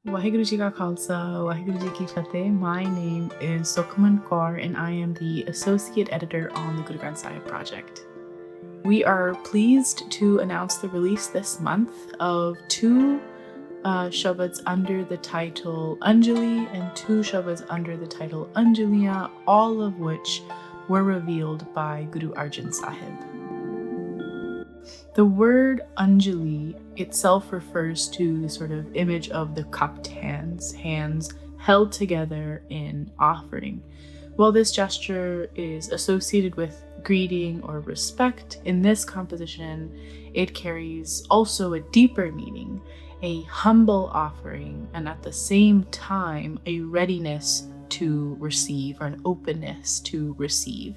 Waheguru Ji Ka Khalsa, Waheguru Ji Ki Fateh. My name is Sukhman Kaur and I am the Associate Editor on the Guru Granth Sahib Project. We are pleased to announce the release this month of two Sabads under the title Anjuli and two Sabads under the title Anjulia, all of which were revealed by Guru Arjan Sahib. The word Anjuli itself refers to the sort of image of the cupped hands held together in offering. While this gesture is associated with greeting or respect, in this composition, it carries also a deeper meaning, a humble offering, and at the same time, a readiness to receive or an openness to receive.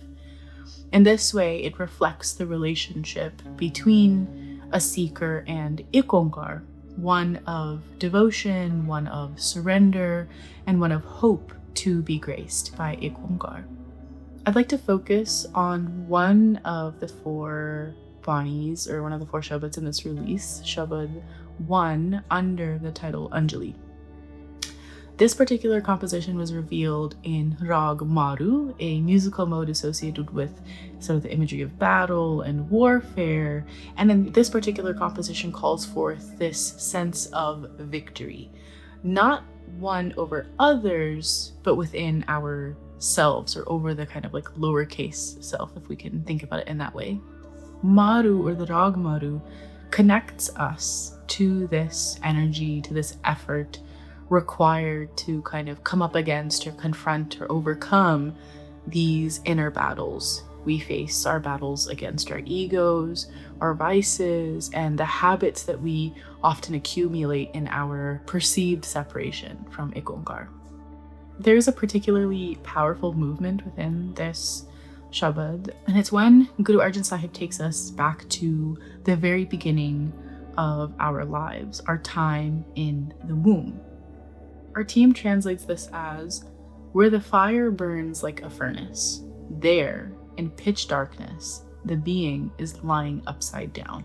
In this way, it reflects the relationship between a seeker and IkOankar, one of devotion, one of surrender, and one of hope to be graced by IkOankar. I'd like to focus on one of the four Banis, or one of the four Shabads in this release, Shabad 1, under the title Anjali. This particular composition was revealed in Rag Maru, a musical mode associated with sort of the imagery of battle and warfare. And then this particular composition calls forth this sense of victory, not one over others, but within ourselves, or over the kind of like lowercase self, if we can think about it in that way. Maru, or the Rag Maru, connects us to this energy, to this effort required to kind of come up against or confront or overcome these inner battles we face, our battles against our egos, our vices, and the habits that we often accumulate in our perceived separation from IkOankar. There's a particularly powerful movement within this Shabad, and it's when Guru Arjan Sahib takes us back to the very beginning of our lives, our time in the womb. Our team translates this as, where the fire burns like a furnace, there, in pitch darkness, the being is lying upside down.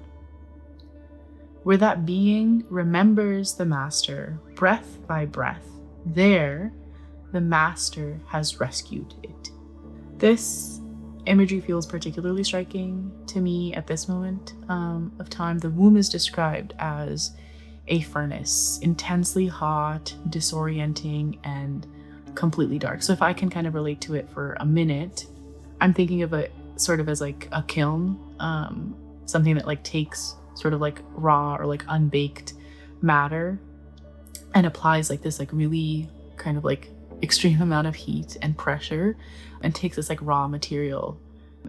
Where that being remembers the master, breath by breath, there, the master has rescued it. This imagery feels particularly striking to me at this moment of time. The womb is described as a furnace, intensely hot, disorienting, and completely dark. So if I can kind of relate to it for a minute, I'm thinking of it sort of as like a kiln, something that like takes sort of like raw or like unbaked matter and applies like this like really kind of like extreme amount of heat and pressure and takes this like raw material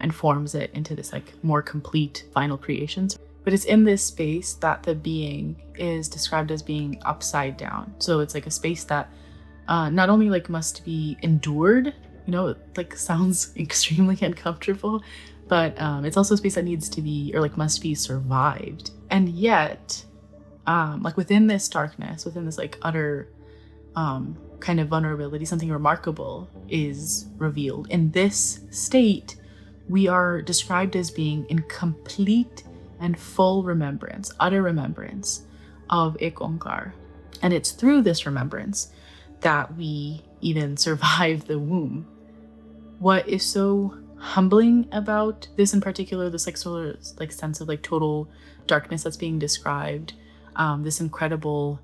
and forms it into this like more complete final creation. But it's in this space that the being is described as being upside down. So it's like a space that not only like must be endured, you know, it like sounds extremely uncomfortable, but it's also a space that needs to be, or like must be survived. And yet, like within this darkness, within this like utter kind of vulnerability, something remarkable is revealed. In this state, we are described as being in complete and full remembrance, utter remembrance of IkOankar. And it's through this remembrance that we even survive the womb. What is so humbling about this in particular, this like sort of like sense of like total darkness that's being described, this incredible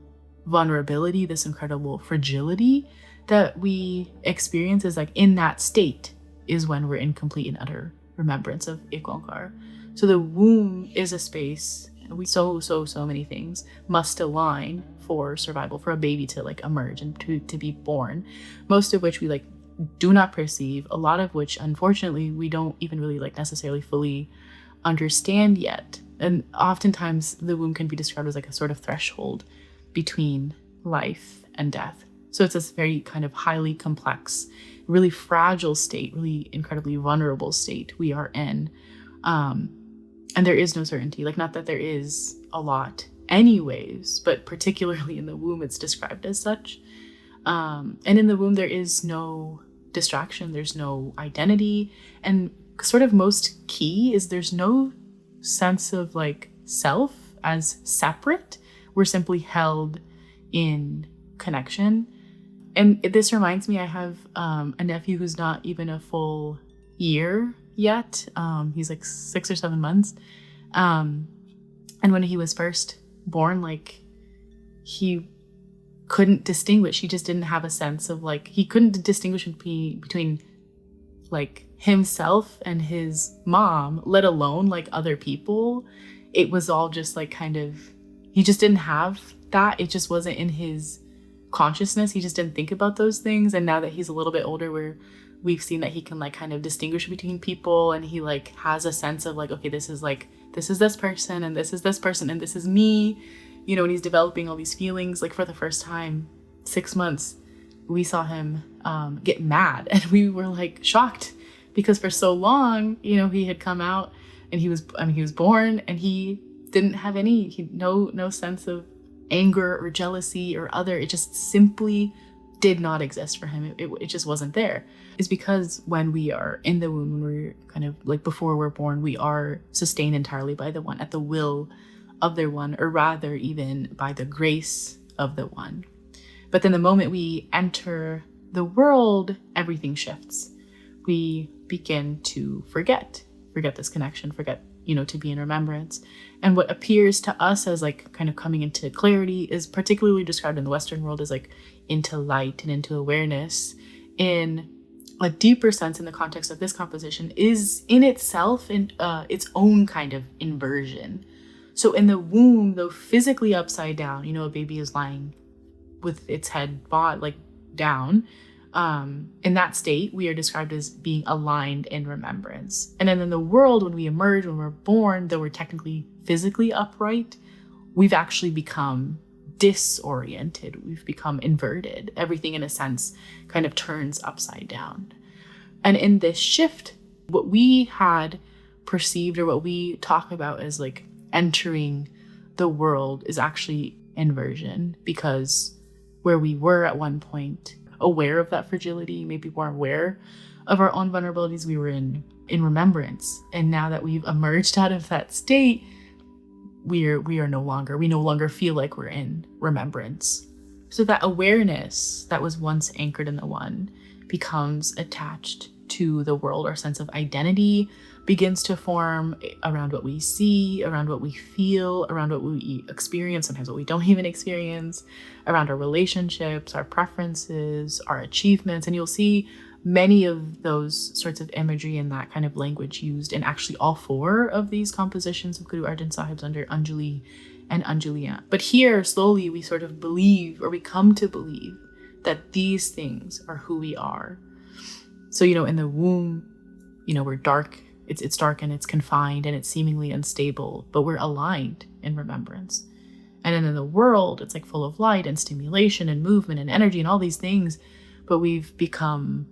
vulnerability, this incredible fragility that we experience is like in that state is when we're in complete and utter remembrance of IkOankar. So the womb is a space, we so many things must align for survival, for a baby to like emerge and to be born, most of which we like do not perceive, a lot of which unfortunately we don't even really like necessarily fully understand yet. And oftentimes the womb can be described as like a sort of threshold between life and death. So it's this very kind of highly complex, really fragile state, really incredibly vulnerable state we are in. And there is no certainty, like not that there is a lot anyways, but particularly in the womb, it's described as such. And in the womb, there is no distraction, there's no identity. And sort of most key is there's no sense of like self as separate. We're simply held in connection. And this reminds me, I have a nephew who's not even a full year yet. He's like 6 or 7 months. And when he was first born, like, he couldn't distinguish. He just didn't have a sense of, like, he couldn't distinguish between like himself and his mom, let alone like other people. It was all just like kind of, he just didn't have that. It just wasn't in his consciousness. He just didn't think about those things. And now that he's a little bit older, we've seen that he can like kind of distinguish between people, and he like has a sense of like, okay, this is this person, and this is this person, and this is me, you know. And he's developing all these feelings. Like, for the first time, 6 months, we saw him get mad, and we were like shocked, because for so long, you know, he had come out and he was born, and he didn't have no sense of anger or jealousy or other. It just simply did not exist for him. It just wasn't there. It's because when we are in the womb, when we're kind of like before we're born, we are sustained entirely by the one, at the will of the one, or rather even by the grace of the one. But then the moment we enter the world, everything shifts. We begin to forget this connection, forget, you know, to be in remembrance. And what appears to us as like kind of coming into clarity is particularly described in the Western world as like into light and into awareness. In a deeper sense, in the context of this composition, is in itself in its own kind of inversion. So in the womb, though physically upside down, you know, a baby is lying with its head like down. In that state, we are described as being aligned in remembrance. And then in the world, when we emerge, when we're born, though we're technically physically upright, we've actually become disoriented. We've become inverted. Everything, in a sense, kind of turns upside down. And in this shift, what we had perceived, or what we talk about as like entering the world, is actually inversion, because where we were at one point aware of that fragility, maybe more aware of our own vulnerabilities, we were in remembrance. And now that we've emerged out of that state, we no longer feel like we're in remembrance. So that awareness that was once anchored in the one becomes attached to the world. Our sense of identity begins to form around what we see, around what we feel, around what we experience, sometimes what we don't even experience, around our relationships, our preferences, our achievements. And you'll see many of those sorts of imagery and that kind of language used in actually all 4 of these compositions of Guru Arjan Sahib's under Anjuli and Anjulia. But here, slowly, we sort of believe, or we come to believe, that these things are who we are. So, you know, in the womb, you know, we're dark. It's dark and it's confined and it's seemingly unstable, but we're aligned in remembrance. And then in the world, it's like full of light and stimulation and movement and energy and all these things, but we've become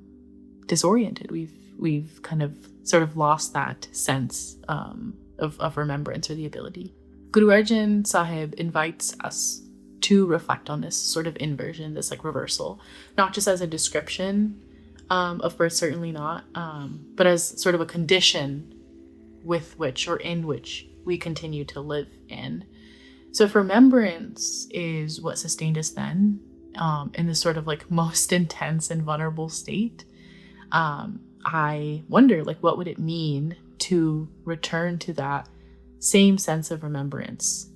disoriented. We've kind of sort of lost that sense of remembrance, or the ability. Guru Arjan Sahib invites us to reflect on this sort of inversion, this like reversal, not just as a description of birth, certainly not, but as sort of a condition with which, or in which, we continue to live in. So if remembrance is what sustained us then, in this sort of like most intense and vulnerable state, I wonder, like, what would it mean to return to that same sense of remembrance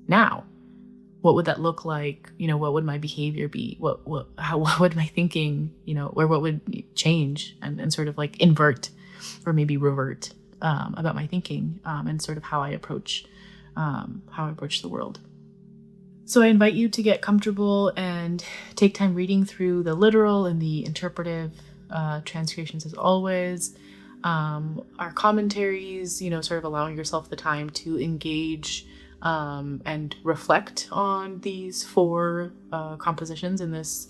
now? What would that look like? You know, what would my behavior be? What would my thinking, you know, or what would change and sort of like invert, or maybe revert, about my thinking, and sort of how I approach the world. So I invite you to get comfortable and take time reading through the literal and the interpretive transcriptions, as always. Our commentaries, you know, sort of allowing yourself the time to engage and reflect on these 4 compositions in this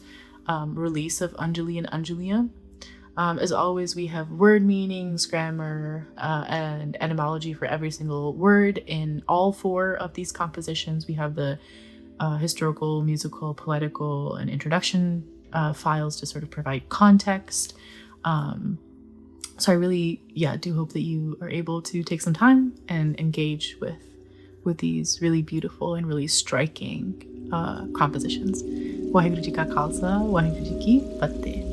release of Anjuli and Anjulia. As always, we have word meanings, grammar, and etymology for every single word in all 4 of these compositions. We have the historical, musical, poetical, and introduction files to sort of provide context. So I really, do hope that you are able to take some time and engage with these really beautiful and really striking compositions. Waheguru Ji Ka Khalsa, Waheguru Ji Ki Fateh.